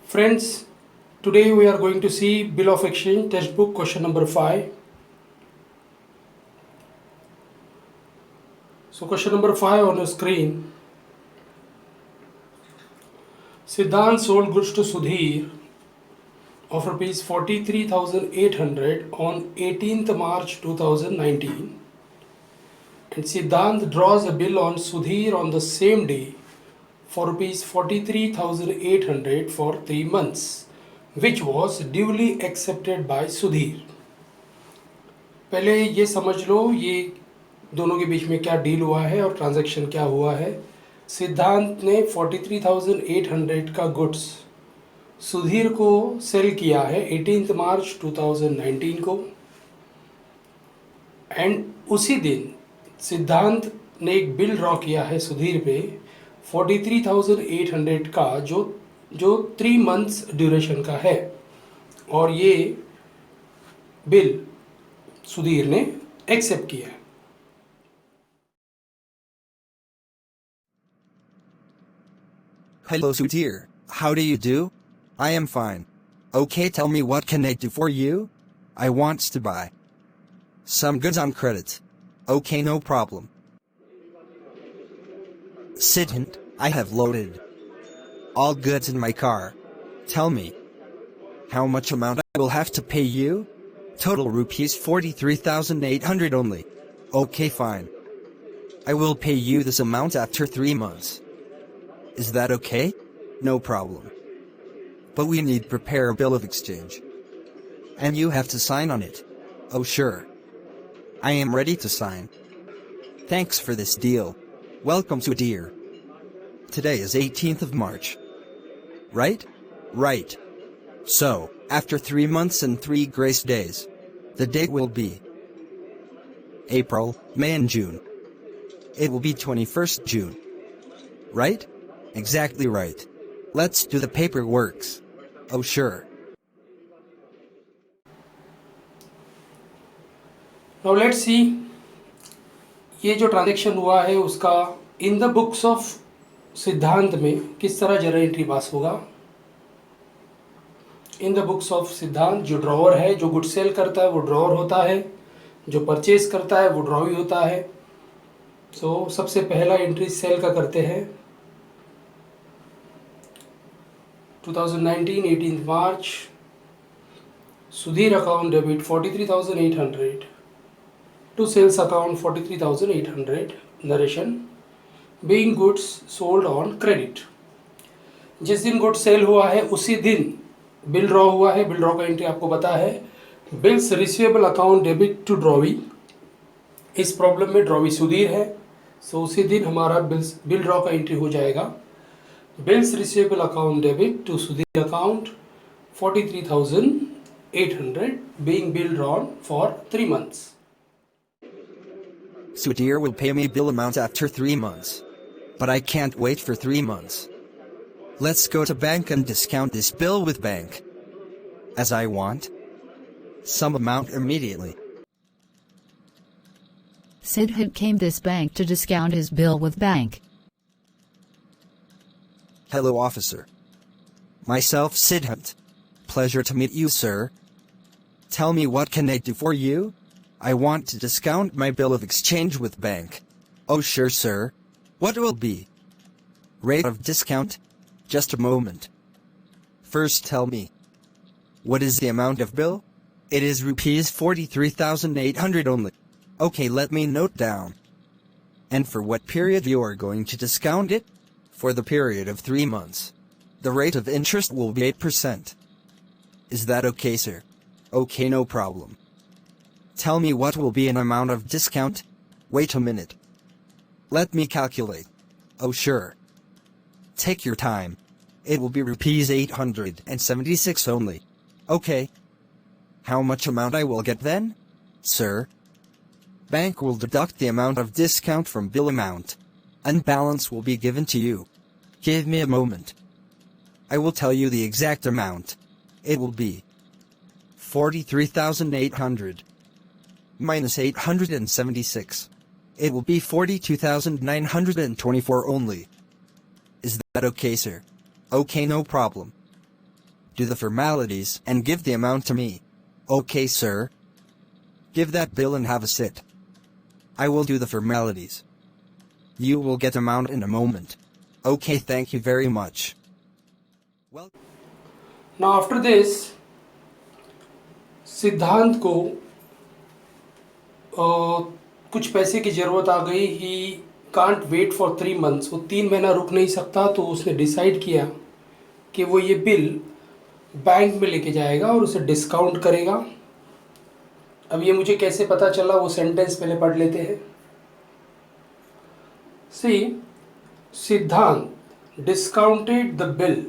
Friends, today we are going to see Bill of Exchange textbook question number 5. So question number 5 on the screen. Siddhant sold goods to Sudhir of rupees 43,800 on 18th March 2019, and Siddhant draws a bill on Sudhir on the same day for rupees 43,800 for 3 months, which was duly accepted by Sudhir. पहले ये समझ लो ये दोनों के बीच में क्या deal हुआ है और ट्रांजैक्शन क्या हुआ है। सिद्धांत ने 43,800 का गुड्स सुधीर को सेल किया है 18 मार्च 2019 को, एंड उसी दिन सिद्धांत ने एक बिल ड्रॉ किया है सुधीर पे 43,800 का जो 3 मंथ्स ड्यूरेशन का है, और ये बिल सुधीर ने एक्सेप्ट किया है। Hello Sudhir, how do you do? I am fine. Okay, tell me what can I do for you? I want to buy some goods on credit. Okay, no problem. Siddhant, I have loaded all goods in my car. Tell me, how much amount I will have to pay you? Total rupees 43,800 only. Okay, fine. I will pay you this amount after 3 months. Is that okay? No problem. But we need prepare a bill of exchange. And you have to sign on it. Oh sure. I am ready to sign. Thanks for this deal. Welcome Sudhir. Today is 18th of March. Right? Right. So, after 3 months and 3 grace days, the date will be April, May and June. It will be 21st June. Right? Exactly right. Let's do the paperwork. Oh sure. Now let's see ये जो transaction हुआ है उसका इन the books of सिद्धांत में किस तरह journal entry पास होगा। इन द बुक्स ऑफ सिद्धांत जो ड्रॉवर है, जो गुड सेल करता है वो ड्रॉवर होता है, जो परचेज करता है वो ड्रॉवी होता है। सो सबसे पहला एंट्री सेल का करते हैं। 2019 18th March, Sudhir account debit 43,800 to sales account 43,800, narration being goods sold on credit। जिस दिन गुड सेल हुआ है उसी दिन बिल ड्रॉ हुआ है। बिल ड्रॉ का एंट्री आपको पता है, bills receivable account debit to drawee. इस प्रॉब्लम में ड्रॉवी सुधीर है, सो उसी दिन हमारा बिल ड्रॉ का एंट्री हो जाएगा। Bills receivable account debit to Sudhir account 43,800 being bill drawn for 3 months. Sudhir will pay me bill amount after 3 months. But I can't wait for 3 months. Let's go to bank and discount this bill with bank. As I want some amount immediately. Siddhant came this bank to discount his bill with bank. Hello officer. Myself Siddhant. Pleasure to meet you sir. Tell me what can I do for you? I want to discount my bill of exchange with bank. Oh sure sir. What will be rate of discount? Just a moment. First tell me, what is the amount of bill? It is rupees 43,800 only. Okay, let me note down. And for what period you are going to discount it? For the period of 3 months. The rate of interest will be 8%. Is that okay, sir? Okay, no problem. Tell me what will be an amount of discount? Wait a minute. Let me calculate. Oh sure. Take your time. It will be rupees 876 only. Okay. How much amount I will get then? Sir, bank will deduct the amount of discount from bill amount, and balance will be given to you. Give me a moment. I will tell you the exact amount. It will be 43,800 minus 876. It will be 42,924 only. Is that okay, sir? Okay, no problem. do the formalities, and give the amount to me. Okay, sir. Give that bill and have a sit. I will do the formalities. You will get amount in a moment. Okay, thank you very much. Well, Now after this, सिद्धांत को कुछ पैसे की ज़रूरत आ गई. He can't wait for 3 months. वो 3 महीना रुक नहीं सकता, तो उसने डिसाइड किया कि वो ये बिल बैंक में लेके जाएगा और उसे डिस्काउंट करेगा. अब ये मुझे कैसे पता चला, वो सेंटेंस पहले पढ़ लेते हैं. सी, सिद्धांत discounted the bill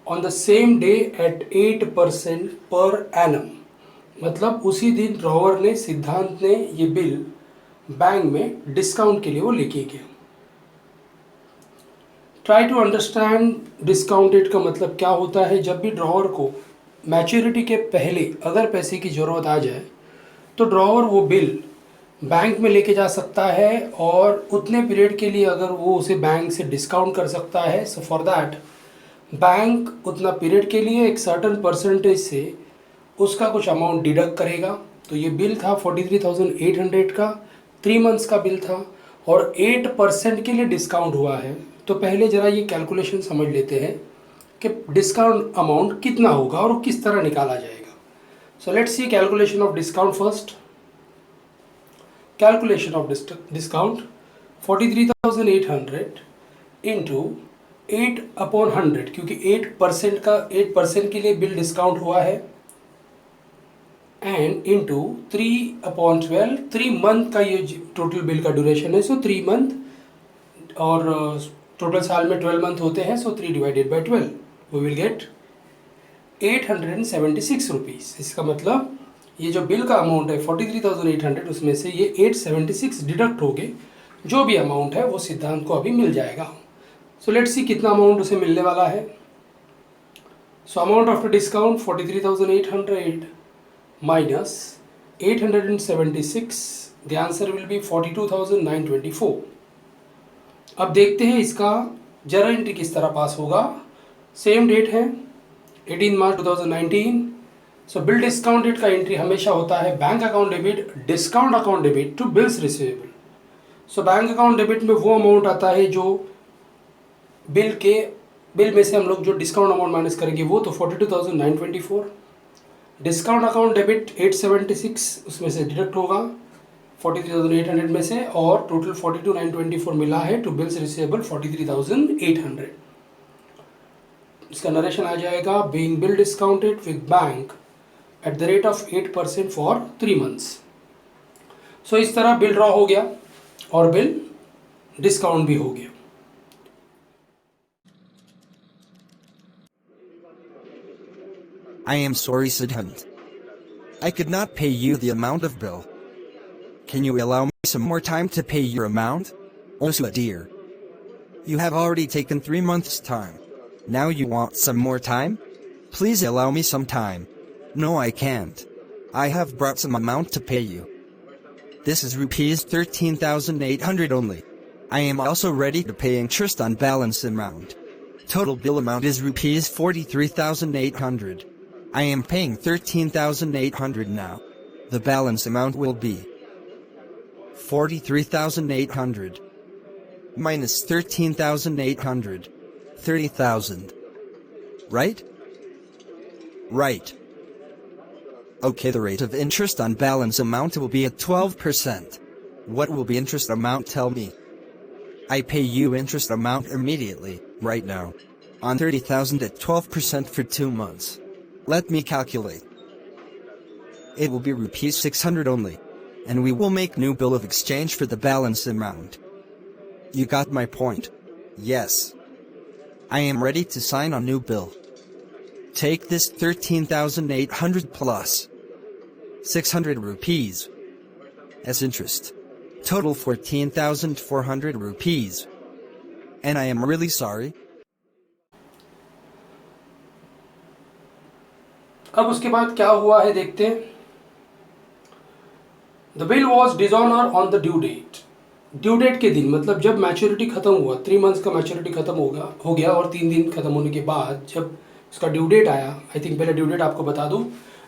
on the same day at 8% per annum. मतलब उसी दिन ड्रॉवर ने, सिद्धांत ने ये बिल बैंक में डिस्काउंट के लिए वो लेके गया. ट्राई टू अंडरस्टैंड डिस्काउंटेड का मतलब क्या होता है. जब भी ड्रॉवर को मैच्योरिटी के पहले अगर पैसे की ज़रूरत आ जाए तो ड्रॉवर वो बिल बैंक में लेके जा सकता है, और उतने पीरियड के लिए अगर वो उसे बैंक से डिस्काउंट कर सकता है. सो फॉर दैट बैंक उतना पीरियड के लिए एक सर्टन परसेंटेज से उसका कुछ अमाउंट डिडक्ट करेगा. तो ये बिल था 43,800 का, 3 months का बिल था, और 8% के लिए डिस्काउंट हुआ है. तो पहले ज़रा ये कैलकुलेशन समझ लेते हैं कि डिस्काउंट अमाउंट कितना होगा और किस तरह निकाला जाएगा. So let's see calculation of discount first. Calculation of discount 43,800 into 8/100, क्योंकि 8% के लिए बिल डिस्काउंट हुआ है, एंड इंटू 3/12. 3 month का ये टोटल बिल का ड्यूरेशन है. सो 3 month, और टोटल साल में 12 month होते हैं. So 3 divided by 12 we will get 876 rupees. इसका मतलब ये जो बिल का अमाउंट है 43,800, उसमें से ये 876 डिडक्ट हो गए. जो भी अमाउंट है वो सिद्धांत को अभी मिल जाएगा. सो लेट्स सी कितना अमाउंट उसे मिलने वाला है. So amount after discount 43,800 minus 876, the answer will be 42,924. अब देखते हैं इसका जरा एंट्री किस तरह पास होगा. सेम डेट है 18 March 2019. सो बिल डिस्काउंटेड का एंट्री हमेशा होता है bank account debit, discount account debit to bills receivable. So bank account debit में वो अमाउंट आता है जो बिल में से हम लोग जो डिस्काउंट अमाउंट माइनस करेंगे वो, तो 42,924. डिस्काउंट अकाउंट डेबिट 876 उसमें से डिडक्ट होगा 43,800 में से, और टोटल 42,924 मिला है टू बिल्स रिसीवेबल 43,800. इसका नरेशन आ जाएगा being bill discounted with bank at the rate of 8% for 3 months. सो इस तरह बिल ड्रॉ हो गया और बिल डिस्काउंट भी हो गया. I am sorry, Siddhant. I could not pay you the amount of bill. Can you allow me some more time to pay your amount? Also, dear, you have already taken 3 months' time. Now you want some more time? Please allow me some time. No, I can't. I have brought some amount to pay you. This is rupees 13,800 only. I am also ready to pay interest on balance amount. Total bill amount is rupees 43,800. I am paying 13,800 now. The balance amount will be 43,800 minus 13,800. 30,000. Right? Right. Okay, the rate of interest on balance amount will be at 12%. What will be interest amount, tell me? I pay you interest amount immediately, right now. On 30,000 at 12% for 2 months. Let me calculate. It will be rupees 600 only. And we will make new bill of exchange for the balance amount. You got my point? Yes. I am ready to sign a new bill. Take this 13,800 plus 600 rupees as interest. Total 14,400 rupees. And I am really sorry. अब उसके बाद क्या हुआ है देखते हैं. The bill was dishonour on the due date. Due date के दिन, मतलब जब मैच्योरिटी खत्म हुआ, 3 months का मैच्योरिटी खत्म हो गया, और 3 दिन खत्म होने के बाद जब उसका ड्यू डेट आया, आई थिंक पहले ड्यू डेट आपको बता दूं,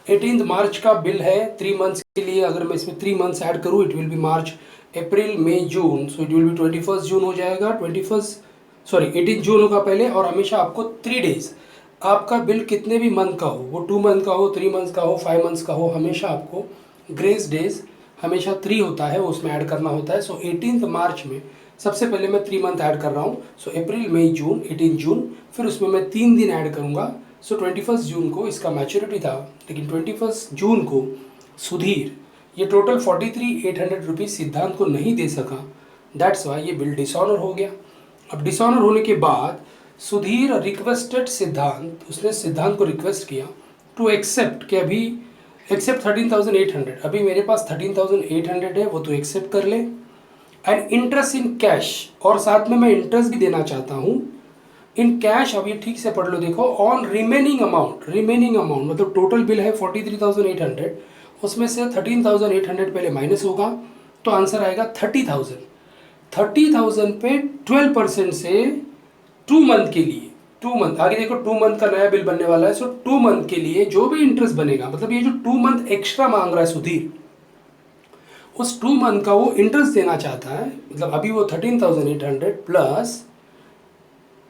18 मार्च का बिल है 3 मंथ्स के लिए। अगर मैं इसमें 3 मंथ्स ऐड करूं, it will be March, April, May, June, so it will be 21 June हो जाएगा। 18 जून होगा पहले, और हमेशा आपको 3 डेज, आपका बिल कितने भी मंथ का हो, वो 2 मंथ का हो, 3 मंथ्स का हो, 5 मंथ्स का हो, हमेशा आपको ग्रेस डेज हमेशा 3 होता है, उसमें ऐड करना होता है। सो 18 मार्च में सबसे पहले मैं 3 मंथ ऐड कर रहा हूँ। सो अप्रैल, मई, जून, 18 जून, फिर उसमें मैं 3 दिन ऐड करूँगा। सो 21 जून को इसका मैच्योरिटी था, लेकिन 21 जून को सुधीर ये टोटल 43,800 रुपीज़ सिद्धांत को नहीं दे सका, दैट्स वाई ये बिल डिसऑनर हो गया। अब डिसऑनर होने के बाद सुधीर रिक्वेस्टेड सिद्धांत, उसने सिद्धांत को रिक्वेस्ट किया टू एक्सेप्ट, कि अभी एक्सेप्ट 13,800, अभी मेरे पास 13,800 है, वो तो एक्सेप्ट कर ले, एंड इंटरेस्ट इन कैश, और साथ में मैं इंटरेस्ट भी देना चाहता हूँ इन कैश। अब ये ठीक से पढ़ लो, देखो, on remaining amount, remaining amount मतलब टोटल बिल है 43,800, उसमें से 13,800 पहले माइनस होगा, तो आंसर आएगा 30,000। 30,000 पे 12% से 2 मंथ के लिए, 2 मंथ आगे देखो, 2 मंथ का नया बिल बनने वाला है। सो 2 मंथ के लिए जो भी इंटरेस्ट बनेगा, मतलब ये जो 2 मंथ एक्स्ट्रा मांग रहा है सुधीर, उस 2 मंथ का वो इंटरेस्ट देना चाहता है। मतलब अभी वो 13,800 प्लस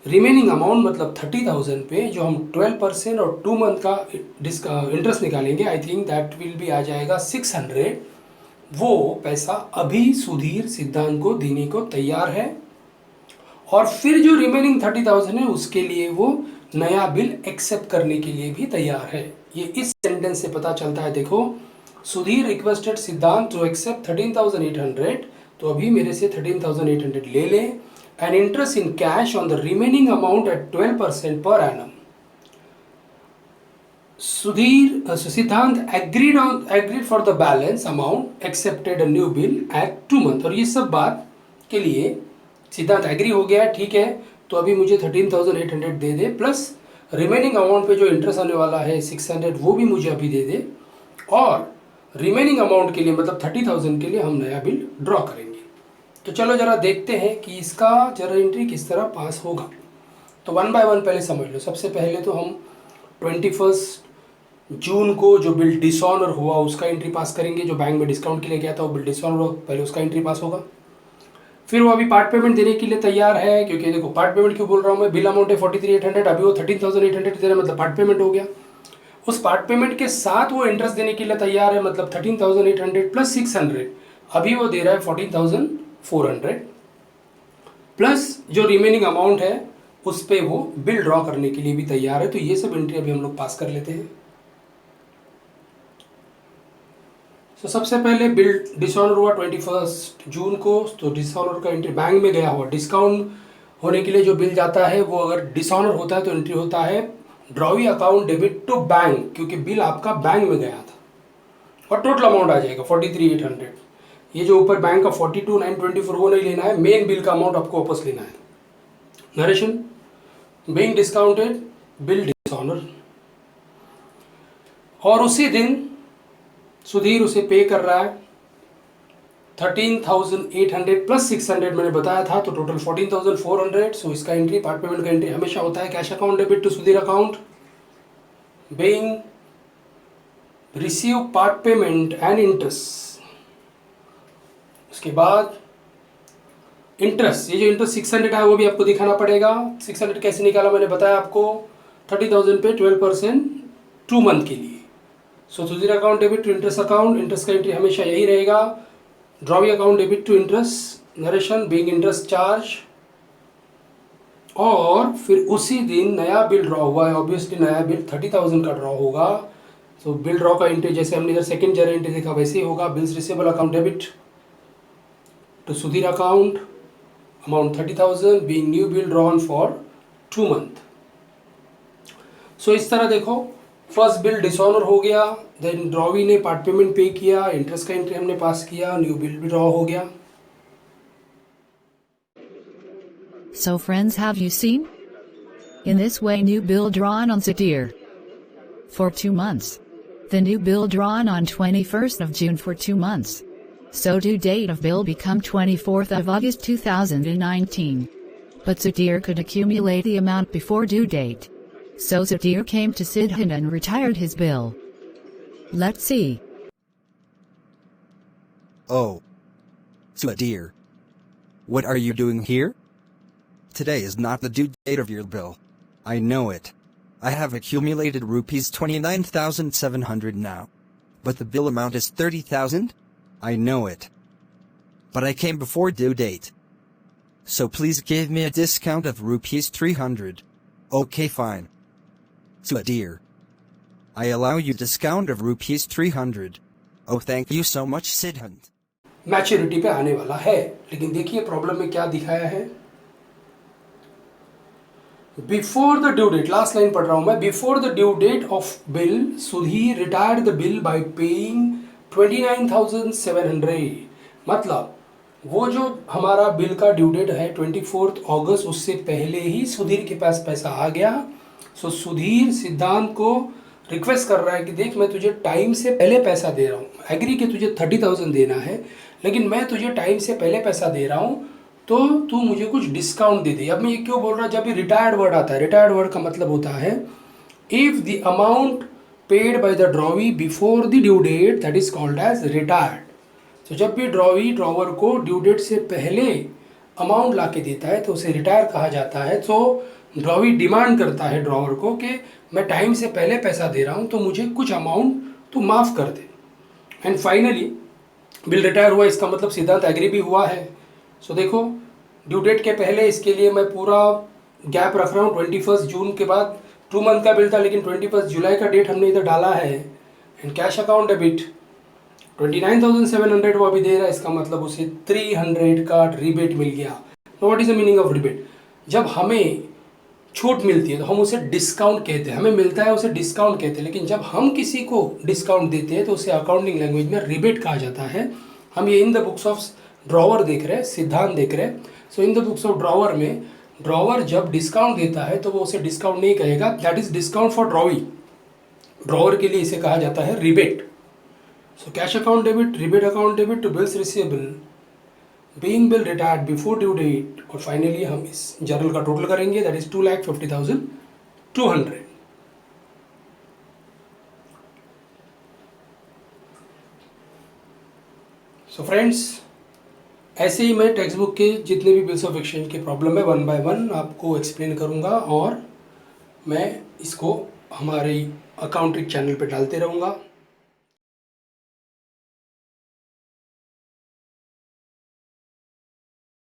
रिमेनिंग अमाउंट, मतलब 30,000 पे जो हम 12% और 2 मंथ का इंटरेस्ट निकालेंगे, आई थिंक दैट विल भी आ जाएगा 600। वो पैसा अभी सुधीर सिद्धांत को देने को तैयार है, और फिर जो रिमेनिंग 30,000 है उसके लिए वो नया बिल एक्सेप्ट करने के लिए भी तैयार है। ये इस सेंटेंस से पता चलता है। देखो, Sudhir requested Siddhant to accept 13,800, तो अभी मेरे से 13,800 ले ले, and interest in cash on the remaining amount at 12% per annum. Siddhant agreed for the balance amount, accepted a new bill at 2 month. और ये सब बात के लिए सिद्धांत एग्री हो गया है, ठीक है, तो अभी मुझे 13,800 दे दे, प्लस रिमेनिंग अमाउंट पे जो इंटरेस्ट आने वाला है 600, वो भी मुझे अभी दे दे, और रिमेनिंग अमाउंट के लिए मतलब 30,000 के लिए हम नया बिल ड्रॉ करेंगे। तो चलो जरा देखते हैं कि इसका जरा एंट्री किस तरह पास होगा। तो 1 बाय 1 पहले समझ लो। सबसे पहले तो हम 21 जून को जो बिल डिसऑनर हुआ उसका एंट्री पास करेंगे। जो बैंक में डिस्काउंट के लिए गया था वो बिल डिसऑनर हुआ, पहले उसका एंट्री पास होगा। फिर वो अभी पार्ट पेमेंट देने के लिए तैयार है, क्योंकि देखो पार्ट पेमेंट क्यों बोल रहा हूँ मैं, बिल अमाउंट है 43,800, अभी वो 13,800 दे रहा है, मतलब पार्ट पेमेंट हो गया। उस पार्ट पेमेंट के साथ वो इंटरेस्ट देने के लिए तैयार है, मतलब 13,800 प्लस 600, अभी वो दे रहा है 14,400, प्लस जो रिमेनिंग अमाउंट है उस पर वो बिल ड्रॉ करने के लिए भी तैयार है। तो ये सब एंट्री अभी हम लोग पास कर लेते हैं। तो सबसे पहले बिल डिसऑनर हुआ 21 जून को, तो डिसऑनर का एंट्री बैंक में गया हुआ। डिस्काउंट होने के लिए जो बिल जाता है वो अगर डिसऑनर होता है तो एंट्री होता है drawee account debit to bank, क्योंकि बिल आपका बैंक में गया था, और टोटल अमाउंट आ जाएगा 43,800। ये जो ऊपर बैंक का 42,924 वो नहीं लेना है, मेन बिल का अमाउंट आपको वापस लेना है। Narration being discounted, bill dishonour, और उसी दिन सुधीर उसे पे कर रहा है 13,800 प्लस 600 मैंने बताया था, तो टोटल 14,400। सो इसका एंट्री, पार्ट पेमेंट का एंट्री हमेशा होता है cash account debit to Sudhir account, being receive part payment and interest. उसके बाद इंटरेस्ट, ये जो इंटरेस्ट 600 है वो भी आपको दिखाना पड़ेगा। 600 कैसे निकाला मैंने बताया आपको, 30,000 पे 12% 2 मंथ के लिए। So Sudhir account debit to interest account, interest का एंट्री हमेशा यही रहेगा, drawee account debit to interest, narration being interest charge, और फिर उसी दिन नया बिल ड्रॉ हुआ है, ऑब्वियसली नया बिल 30,000 का ड्रॉ होगा। सो बिल ड्रॉ का एंट्री जैसे हमने इधर सेकंड जरा एंट्री देखा वैसे ही होगा, bills receivable account debit to Sudhir account, amount 30,000 being new bill drawn for 2 month. So इस तरह देखो, फर्स्ट बिल डिसऑनर हो गया, देन ड्रॉवी ने पार्ट पेमेंट पे किया, इंटरेस्ट का एंट्री हमने पास किया, न्यू बिल भी ड्रॉ हो गया। So friends, have you seen? In this way, new bill drawn on Sudhir for 2 months. The new bill drawn on 21st of June for 2 months. So due date of bill become 24th of August 2019. But Sudhir could accumulate the amount before due date. So Sudhir came to Siddhant and retired his bill. Let's see. Oh. Sudhir. What are you doing here? Today is not the due date of your bill. I know it. I have accumulated rupees 29,700 now. But the bill amount is 30,000? I know it. But I came before due date. So please give me a discount of rupees 300. Okay, fine. Sudhir. I allow you discount of rupees 300. Oh, thank you so much, Siddhant. Maturity पे आने वाला है, लेकिन देखिए problem में क्या दिखाया है। Before the due date, last line पढ़ रहा हूं मैं, before the due date of bill Sudhir retired the bill by paying 29,700। मतलब वो जो हमारा बिल का ड्यू डेट है 24 अगस्त, उससे पहले ही सुधीर के पास पैसा आ गया। सो सुधीर सिद्धांत को रिक्वेस्ट कर रहा है कि देख, मैं तुझे टाइम से पहले पैसा दे रहा हूँ, एग्री कि तुझे 30,000 देना है, लेकिन मैं तुझे टाइम से पहले पैसा दे रहा हूँ, तो तू मुझे कुछ डिस्काउंट दे दे। अब मैं ये क्यों बोल रहा, जब भी रिटायर्ड वर्ड आता है, रिटायर्ड वर्ड का मतलब होता है if the amount paid by the drawee before the due date, that is called as retired. तो जब भी ड्रॉवर को ड्यू डेट से पहले अमाउंट ला के देता है तो उसे रिटायर कहा जाता है। तो ड्रॉवी डिमांड करता है ड्रॉवर को कि मैं टाइम से पहले पैसा दे रहा हूँ, तो मुझे कुछ अमाउंट तू माफ़ कर दे। एंड फाइनली बिल रिटायर हुआ, इसका मतलब सिद्धांत एग्री भी हुआ है। सो देखो, ड्यू डेट के पहले इसके लिए मैं पूरा गैप रख रहा हूँ। 21 जून के बाद 2 मंथ का बिल था, लेकिन 21 जुलाई का डेट हमने इधर डाला है। एंड कैश अकाउंट डेबिट 29,700 वो अभी दे रहा है, इसका मतलब उसे 300 का रिबेट मिल गया। What is the meaning of rebate? जब हमें छूट मिलती है तो हम उसे डिस्काउंट कहते हैं, हमें मिलता है उसे डिस्काउंट कहते हैं, लेकिन जब हम किसी को डिस्काउंट देते हैं तो उसे अकाउंटिंग लैंग्वेज में रिबेट कहा जाता है। हम ये in the books of drawer देख रहे हैं, सिद्धांत देख रहे हैं। So in the books of drawer में ड्रॉवर जब डिस्काउंट देता है तो वो उसे डिस्काउंट नहीं कहेगा, that is discount for drawee. Drawer के लिए इसे कहा जाता है rebate. So cash account debit, rebate account debit to bills receivable, being bill retired before due date, और फाइनली हम इस जर्नल का टोटल करेंगे, दैट इज 2,50,200। सो फ्रेंड्स, ऐसे ही मैं टेक्स्ट बुक के जितने भी बिल्स ऑफ एक्सचेंज के प्रॉब्लम है 1 बाय 1 आपको एक्सप्लेन करूंगा, और मैं इसको हमारे अकाउंटिंग चैनल पे डालते रहूँगा।